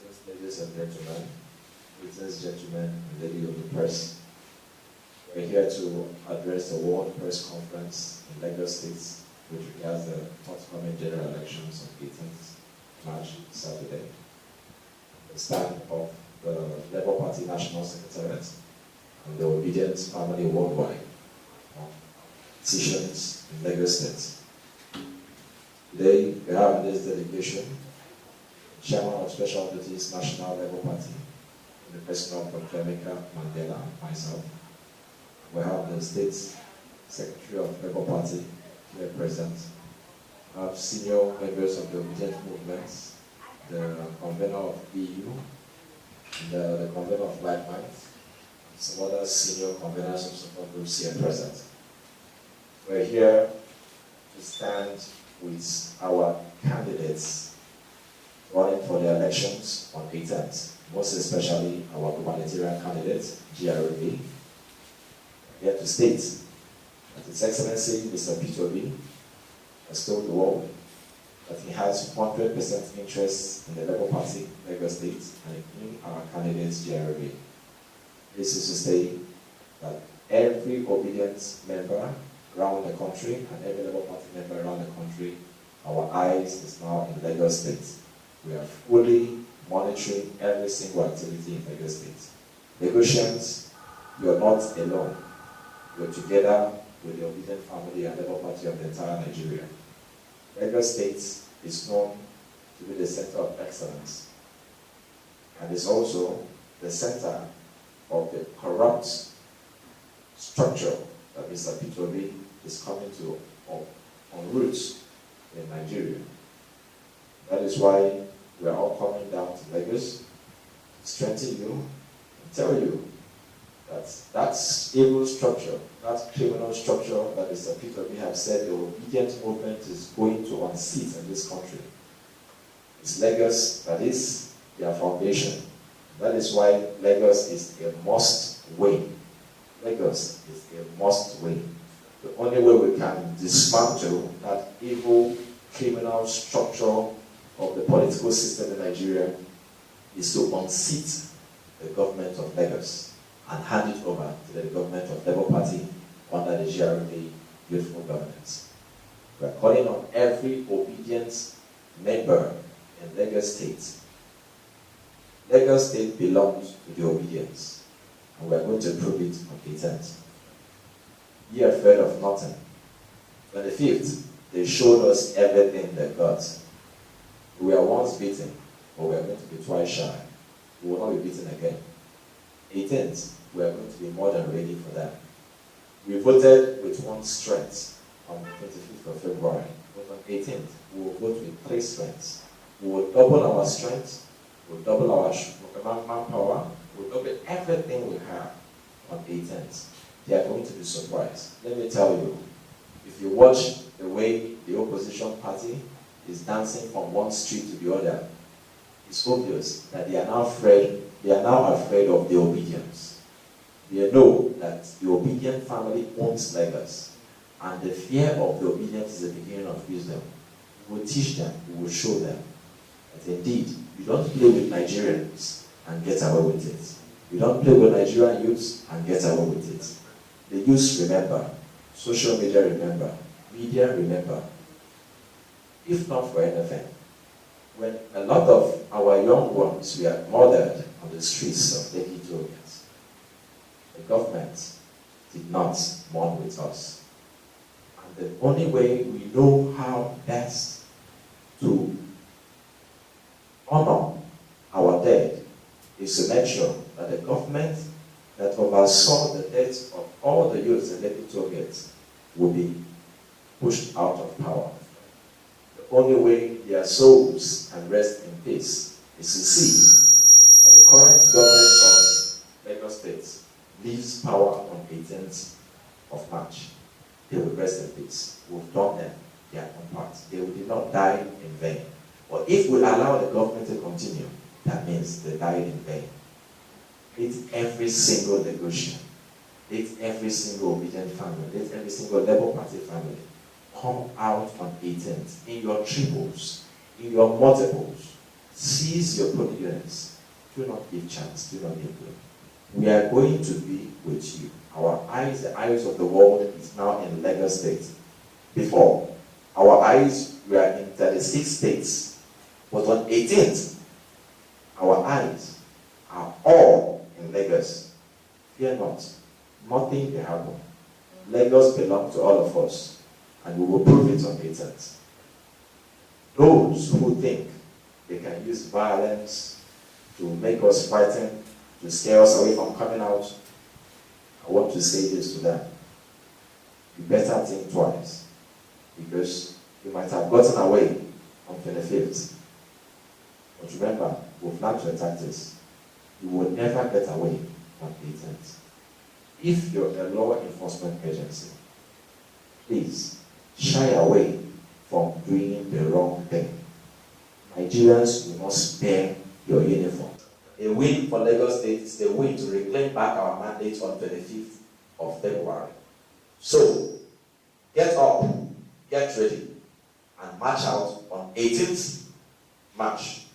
Ladies and gentlemen, gentlemen, and lady of the press, we're here to address the World Press Conference in Lagos State which regards the forthcoming general elections on 18th March, Saturday. The stand of the Labour Party National Secretariat and the Obedient family worldwide on petitions in Lagos State. Today, we have in this delegation Chairman of Special Duties National Labour Party, the President of Dr. Mandela, and myself. We have the State Secretary of Labour Party here present. We have senior members of the Obedient movements, the convener of EU, the convener of Like Minds, and some other senior conveners of support groups here present. We're here to stand with our candidates running for the elections on 18th, most especially our humanitarian candidate, GBADEBO. Here to state that His Excellency Mr. Peter Obi has told the world that he has 100% interest in the Labour Party, Lagos State, and in our candidate, GBADEBO. This is to say that every obedient member around the country and every Labour Party member around the country, our eyes is now in Lagos State. We are fully monitoring every single activity in Lagos State. Lagosians, you are not alone. You are together with the Obedient family and Labour Party of the entire Nigeria. Lagos State is known to be the center of excellence and is also the center of the corrupt structure that Mr. Peter Obi is coming to on roots in Nigeria. That is why we are all coming down to Lagos to strengthen you and tell you that that evil structure, that criminal structure that Mr. Peter Obi has said the Obedient movement is going to unseat in this country. It's Lagos that is their foundation. That is why Lagos is a must win. Lagos is a must win. The only way we can dismantle that evil criminal structure of the political system in Nigeria is to unseat the government of Lagos and hand it over to the government of Labour Party under the GBADEBO youthful governance. We are calling on every obedient member in Lagos State. Lagos State belongs to the obedience, and we are going to prove it on the 10th. Be afraid of nothing. On the 5th, they showed us everything they got. We were once beaten, but we are going to be twice shy. We will not be beaten again. 18th, we are going to be more than ready for that. We voted with one strength on the 25th of February. But on 18th, we will vote with 3 strengths. We will double our strength, we will double our manpower, we will double everything we have on 18th. They are going to be surprised. Let me tell you, if you watch the way the opposition party is dancing from one street to the other, it's obvious that they are now afraid of the obedience. They know that the Obedient family owns Lagos, and the fear of the Obedient is the beginning of wisdom. We will teach them, we will show them that indeed, you don't play with Nigerians and get away with it. You don't play with Nigerian youths and get away with it. The youths remember, social media remember, media remember. If not for anything, when a lot of our young ones were murdered on the streets of Delegates, the government did not mourn with us. And the only way we know how best to honor our dead is to make sure that the government that oversaw the deaths of all the youths in Delegates will be pushed out of power. The only way their souls can rest in peace is to see that the current government of Lagos State leaves power on 18th of March. They will rest in peace. We've done them their own part. They did not die in vain. But if we allow the government to continue, that means they died in vain. Let every single Lagosian, let every single Obedient family, let every single Labour Party family come out on 18th in your triples, in your multiples, Seize your polling units. Do not give chance. Do not give room. We are going to be with you. Our eyes, the eyes of the world, is now in Lagos State. Before, our eyes were in 36 states. But on 18th, our eyes are all in Lagos. Fear not. Nothing will happen. Lagos belongs to all of us. And we will prove it on 18th. Those who think they can use violence to make us frightened, to scare us away from coming out, I want to say this to them. You better think twice, because you might have gotten away on 25th. But remember, we've learned to attack this. You will never get away on 18th. If you're a law enforcement agency, please shy away from doing the wrong thing. Nigerians will not spare your uniform. A win for Lagos State is the win to reclaim back our mandate on 25th of February. So, get up, get ready, and march out on 18th March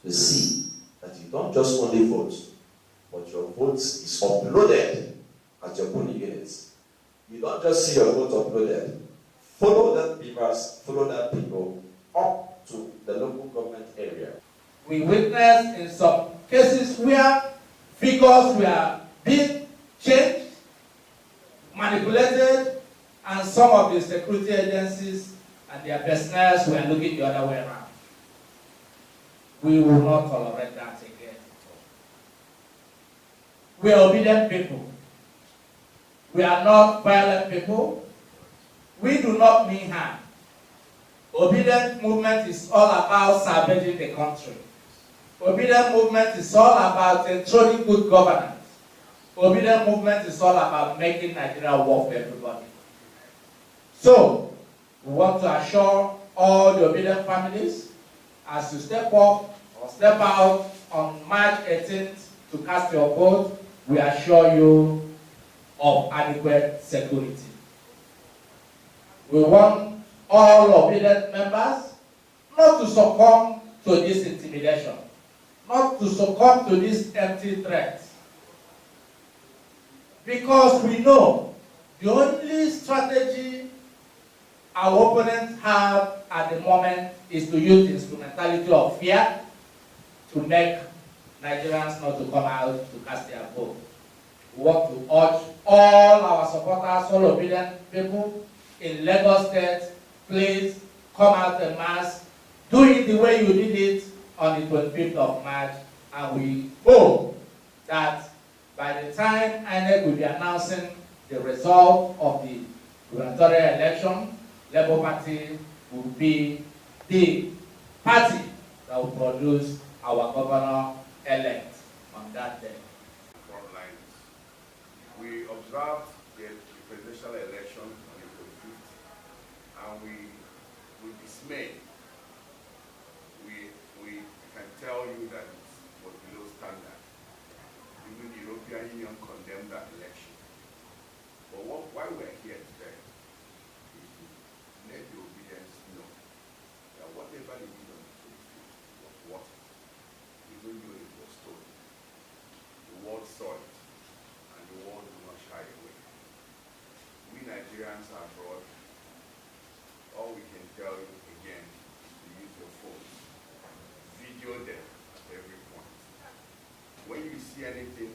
to see that you don't just only vote, but your vote is uploaded at your polling units. You don't just see your vote uploaded. Follow that beavers, follow that people up to the local government area. We witnessed in some cases where figures were being changed, manipulated, and some of the security agencies and their personnel were looking the other way around. We will not tolerate that again. We are obedient people. We are not violent people. We do not mean harm. Obedient movement is all about salvaging the country. Obedient movement is all about ensuring good governance. Obedient movement is all about making Nigeria work for everybody. So, we want to assure all the obedient families, as you step up or step out on March 18th to cast your vote, we assure you of adequate security. We want all obedient members not to succumb to this intimidation, not to succumb to these empty threats. Because we know the only strategy our opponents have at the moment is to use the instrumentality of fear to make Nigerians not to come out to cast their vote. We want to urge all our supporters, all obedient people in Lagos State, please come out en masse, do it the way you did it on the 25th of March, and we hope that by the time INEC will be announcing the result of the gubernatorial election, Labour Party will be the party that will produce our governor-elect on that day. Frontlines. We observed the presidential election on the 25th, and we were dismayed. We can tell you that it was below standard. Even the European Union condemned that election. But why we're here today is to let the obedience know that whatever they did on the 25th was worth it, even though it was stolen. The world saw it, and the world will not shy away. We Nigerians are abroad. All we can tell you again is to use your phones. Video them at every point. When you see anything,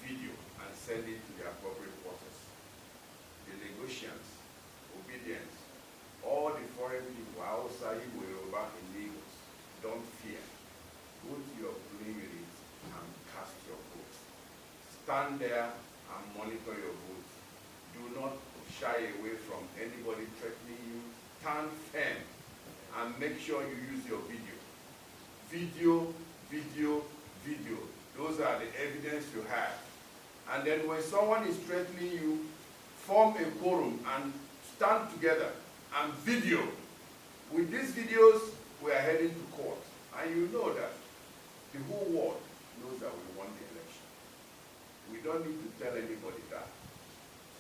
video and send it to the appropriate quarters. The Lagosians, Obedients, all the foreign people outside Yoruba in Lagos, don't fear. Go to your polling unit and cast your vote. Stand there and monitor your vote. Do not shy away from anybody threatening you. Stand firm and make sure you use your video. Video, video, video. Those are the evidence you have. And then when someone is threatening you, form a quorum and stand together and video. With these videos, we are heading to court. And you know that the whole world knows that we won the election. We don't need to tell anybody that.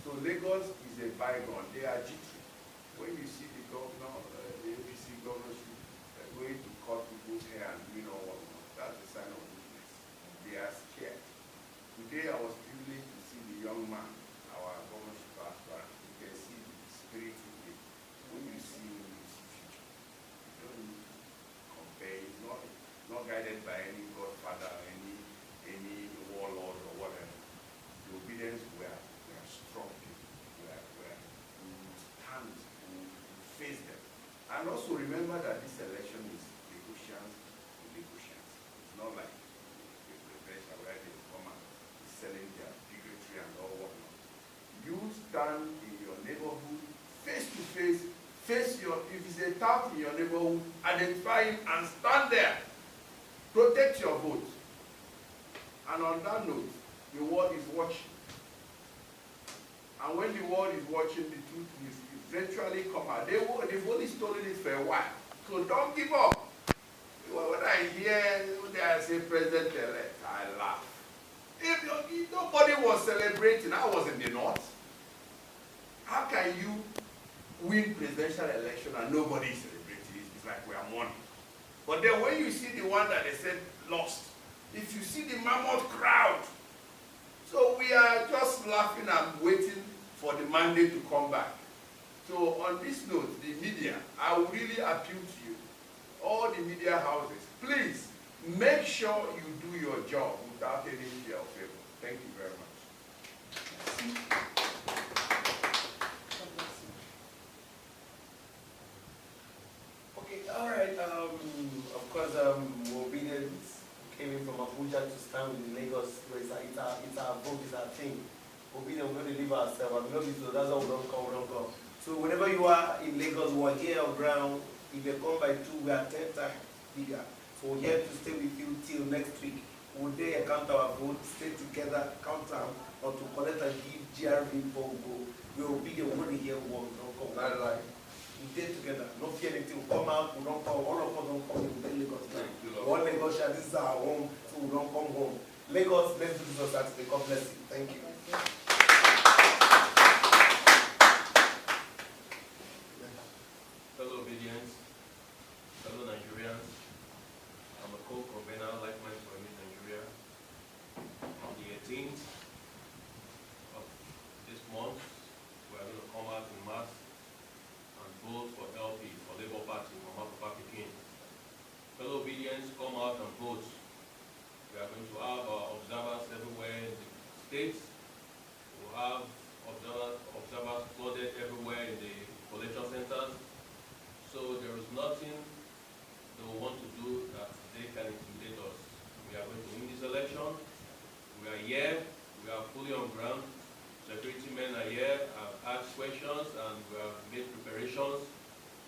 So Lagos is a bygone. They are jittery. When you see the governor, the APC governorship, going to court to go also remember that this election is Lagosians to Lagosians. It's not like the presidential where they come and selling their bigotry and all whatnot. You stand in your neighborhood, face to face, if it's a tout in your neighborhood, identify him and stand there. Protect your vote. And on that note, the world is watching. And when the world is watching, the truth will eventually come out. They've only stolen it for a while. So don't give up. When I hear they say president-elect, I laugh. If nobody was celebrating, I was in the north. How can you win presidential election and nobody is celebrating? It's like we are mourning. But then when you see the one that they said lost, if you see the mammoth crowd, so we are just laughing and waiting for the mandate to come back. So on this note, the media, I would really appeal to you, all the media houses, please make sure you do your job without any fear of favor. Thank you very much. Okay, all right. Of course, Obedient came in from Abuja to stand with the Lagos race. It's our vote, it's our thing. Obedient, we're going to leave ourselves. I love you, so that's how we don't come. So whenever you are in Lagos, we're here on ground. If you come by 2, we are 10 times bigger. So we're here to stay with you till next week. We'll there count our votes, stay together, count them, or to collect and give GRV before we go. We're obedient, we're going to hear one. Don't come. That's right. We stay together, not fear anything. We come out, we don't come. All of us don't come in Lagos now. One Lagosian, this is our home, so we don't come home. Lagos, let's do this at the God bless you. Thank you. Fellow Obedients, fellow Nigerians, I'm a co-convener like mine for Nigeria. On the 18th of this month, we are going to come out in mass and vote for LP, for Labour Party, Mama Papa Pekin. Fellow Obedients, come out and vote. We are going to have observers everywhere in the states. We'll have observers flooded everywhere in the collation centers. So there is nothing they will want to do that they can intimidate us. We are going to win this election. We are here. We are fully on ground. Security men are here, have asked questions, and we have made preparations.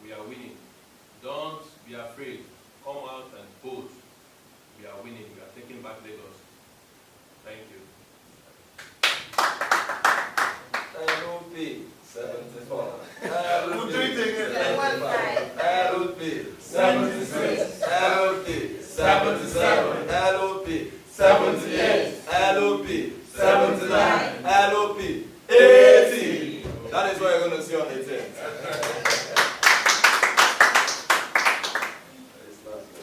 We are winning. Don't be afraid. Come out and vote. We are winning. We are taking back Lagos. Thank you. LOP 74. We'll do it again. LOP 76. LOP 77. LOP 78. LOP 79. LOP 80. That is what you're going to see on the 10th.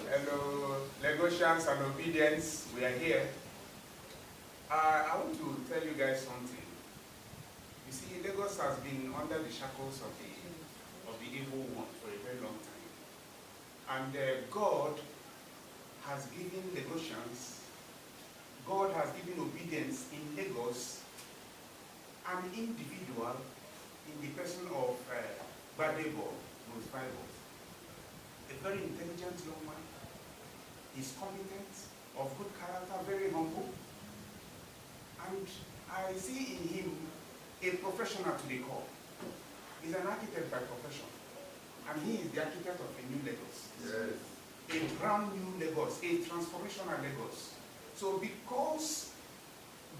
Hello, Lagosians and Obedients, we are here. I want to tell you guys something. You see, Lagos has been under the shackles of the evil one for a very long time. And God has given Lagosians, God has given Obedience in Lagos an individual in the person of GBADEBO, most Bible. A very intelligent young man. He's competent, of good character, very humble. And I see in him a professional to the core. He's an architect by profession. And he is the architect of a new Lagos. Yes. A brand new Lagos, a transformational Lagos. So because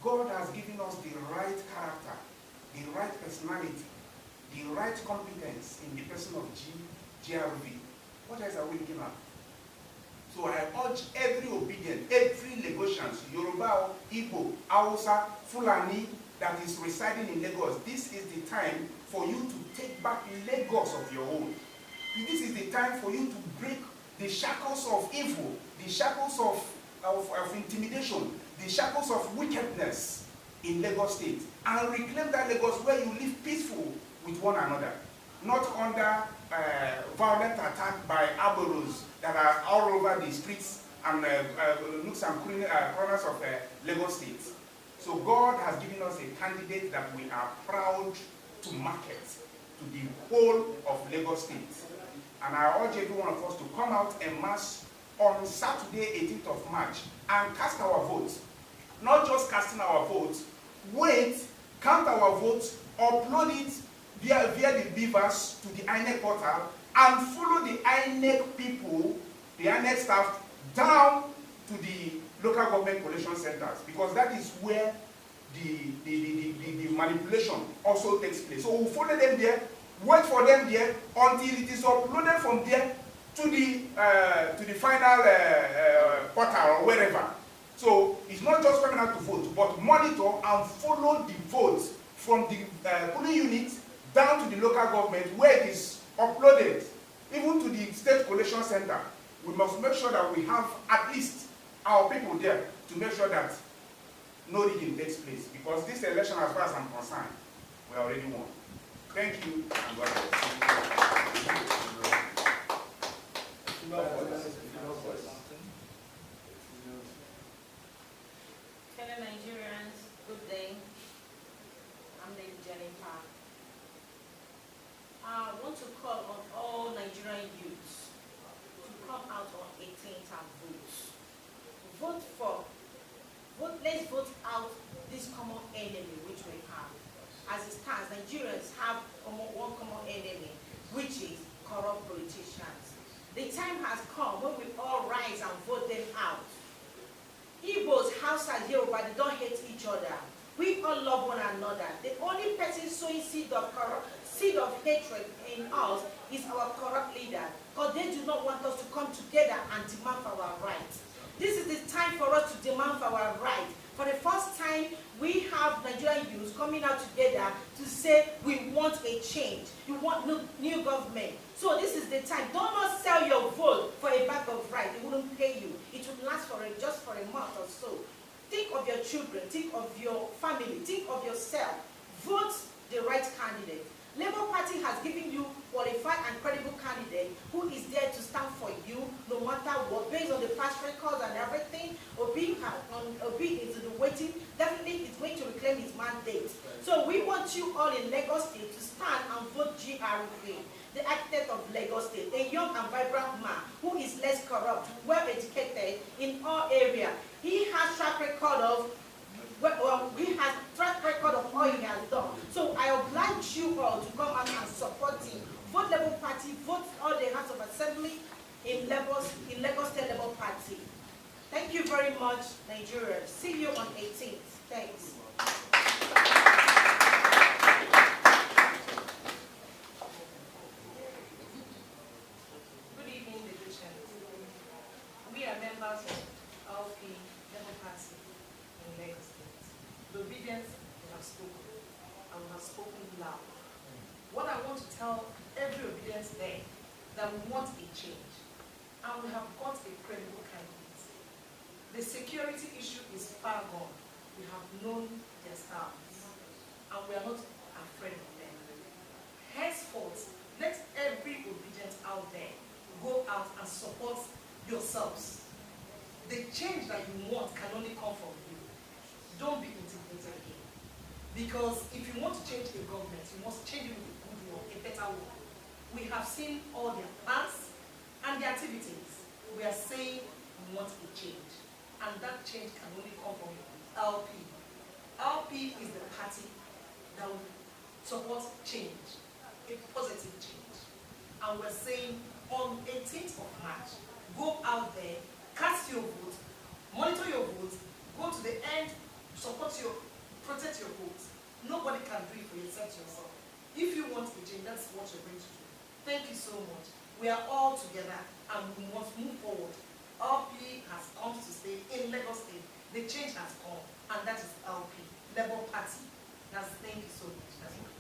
God has given us the right character, the right personality, the right competence in the person of GRV, what else are we looking at? So I urge every Obedient, every Lagosians, Yoruba, Igbo, Hausa, Fulani that is residing in Lagos, this is the time for you to take back Lagos of your own. This is the time for you to break the shackles of evil, the shackles of intimidation, the shackles of wickedness in Lagos State, and reclaim that Lagos where you live peaceful with one another, not under violent attack by arboros that are all over the streets and nooks and corners of Lagos State. So God has given us a candidate that we are proud to market to the whole of Lagos State. And I urge every one of us to come out en masse on Saturday, 18th of March, and cast our votes. Not just casting our votes, wait, count our votes, upload it via the beavers to the INEC portal, and follow the INEC people, the INEC staff, down to the local government collation centers, because that is where the manipulation also takes place. So we'll follow them there, wait for them there until it is uploaded from there to the final portal or wherever. So it's not just coming out to vote, but monitor and follow the votes from the polling unit down to the local government where it is uploaded, even to the state collation center. We must make sure that we have at least our people there to make sure that no rigging takes place. Because this election, as far as I'm concerned, we already won. Thank you, and God bless. Fellow Nigerians, good day. I'm Lady Jennifer. I want to call on all Nigerian youths to come out on 18th and let's vote out this common enemy which we have. As it stands, Nigerians have one common enemy, which is corrupt politicians. The time has come when we all rise and vote them out. Igbos, Hausas, Yoruba, they don't hate each other. We all love one another. The only person sowing seed of hatred in us is our corrupt leader, because they do not want us to come together and demand for our rights. This is the time for us to demand for our rights. For the first time, we have Nigerian youths coming out together to say we want a change. You want new government. So this is the time. Do not sell your vote for a bag of rice. They wouldn't pay you. It would last just for a month or so. Think of your children. Think of your family. Think of yourself. Vote the right candidate. Labour Party has given you qualified and credible candidate who is there to stand for you no matter what, based on the past records and everything. Obi is in the waiting. Definitely he's going to reclaim his mandate. So we want you all in Lagos State to stand and vote GRV, the architect of Lagos State, a young and vibrant man who is less corrupt, well educated in all areas. He has track record of all he has done. So I oblige you all to come out and support him. Vote Labour Party, vote all the House of Assembly in Lagos State Labour Party. Thank you very much, Nigeria. See you on 18th. Thanks. Good evening, Legality. We are members of LP Labour Party in Lagos State. The obedience we have spoken, and we have spoken loud. What I want to tell every obedience there, that we want a change, and we have got a credible candidate. The security issue is far gone. We have known their styles, and we are not afraid of them. Henceforth, let every obedient out there go out and support yourselves. The change that you want can only come from you. Don't be intimidated again. Because if you want to change a government, you must change it with a good work, a better work. We have seen all their plans and their activities. We are saying we want a change. And that change can only come from LP. LP is the party that will support change, a positive change. And we're saying on 18th of March, go out there, cast your vote, monitor your vote, go to the end, protect your votes. Nobody can do it for you except yourself. If you want to change, that's what you're going to do. Thank you so much. We are all together and we must move forward. LP has come to stay in Lagos State. The change has come, and that is LP, Labour Party. Thank you so much.